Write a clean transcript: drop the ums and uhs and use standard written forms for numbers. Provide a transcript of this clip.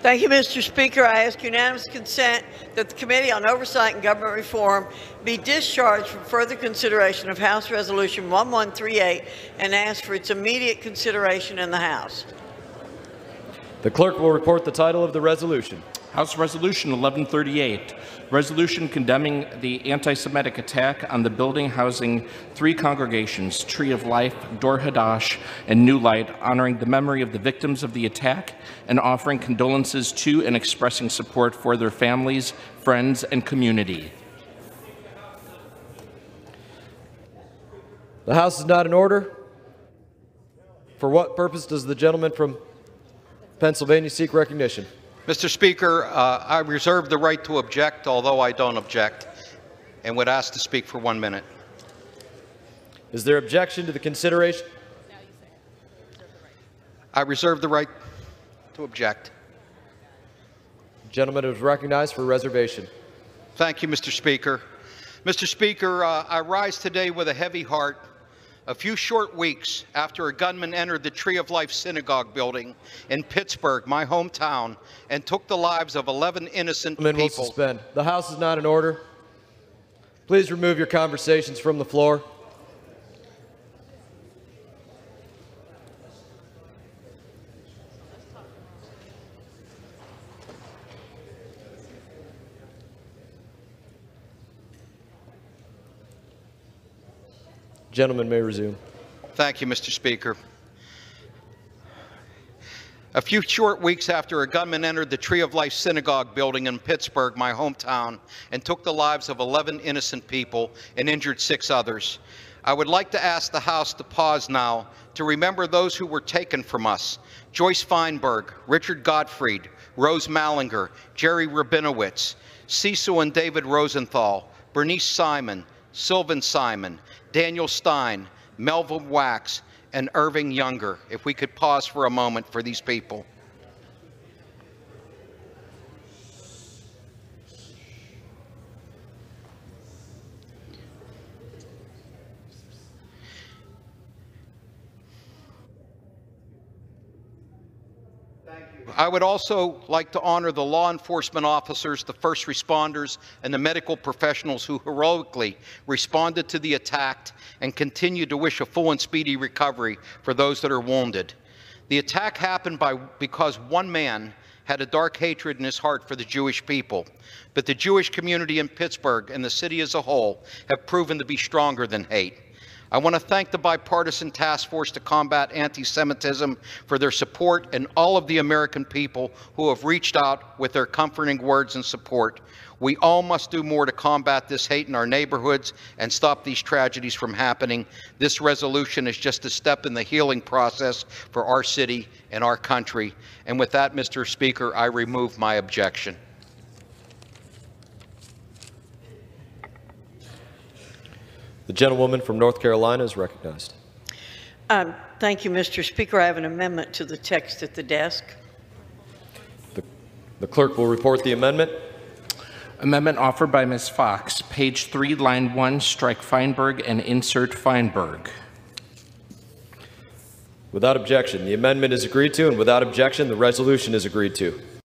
Thank you, Mr. Speaker. I ask unanimous consent that the Committee on Oversight and Government Reform be discharged from further consideration of House Resolution 1138 and ask for its immediate consideration in the House. The clerk will report the title of the resolution. House Resolution 1138, resolution condemning the anti-Semitic attack on the building housing 3 congregations, Tree of Life, Dor Hadash, and New Light, honoring the memory of the victims of the attack and offering condolences to and expressing support for their families, friends, and community. The House is not in order. For what purpose does the gentleman from Pennsylvania seek recognition? Mr. Speaker, I reserve the right to object, although I don't object, and would ask to speak for 1 minute. Is there objection to the consideration? I reserve the right to object. The gentleman is recognized for reservation. Thank you, Mr. Speaker. Mr. Speaker, I rise today with a heavy heart. A few short weeks after a gunman entered the Tree of Life Synagogue building in Pittsburgh, my hometown, and took the lives of 11 innocent people. Will suspend. The House is not in order. Please remove your conversations from the floor. Gentleman may resume. Thank you, Mr. Speaker. A few short weeks after a gunman entered the Tree of Life Synagogue building in Pittsburgh, my hometown, and took the lives of 11 innocent people and injured 6 others, I would like to ask the House to pause now to remember those who were taken from us: Joyce Feinberg, Richard Gottfried, Rose Mallinger, Jerry Rabinowitz, Cecil and David Rosenthal, Bernice Simon, Sylvan Simon, Daniel Stein, Melvin Wax, and Irving Younger. If we could pause for a moment for these people. I would also like to honor the law enforcement officers, the first responders, and the medical professionals who heroically responded to the attack and continue to wish a full and speedy recovery for those that are wounded. The attack happened because one man had a dark hatred in his heart for the Jewish people, but the Jewish community in Pittsburgh and the city as a whole have proven to be stronger than hate. I want to thank the Bipartisan Task Force to Combat Anti-Semitism for their support and all of the American people who have reached out with their comforting words and support. We all must do more to combat this hate in our neighborhoods and stop these tragedies from happening. This resolution is just a step in the healing process for our city and our country. And with that, Mr. Speaker, I remove my objection. The gentlewoman from North Carolina is recognized. Thank you, Mr. Speaker. I have an amendment to the text at the desk. The clerk will report the amendment. Amendment offered by Ms. Fox, page 3, line 1, strike Feinberg and insert Feinberg. Without objection, the amendment is agreed to, and without objection, the resolution is agreed to.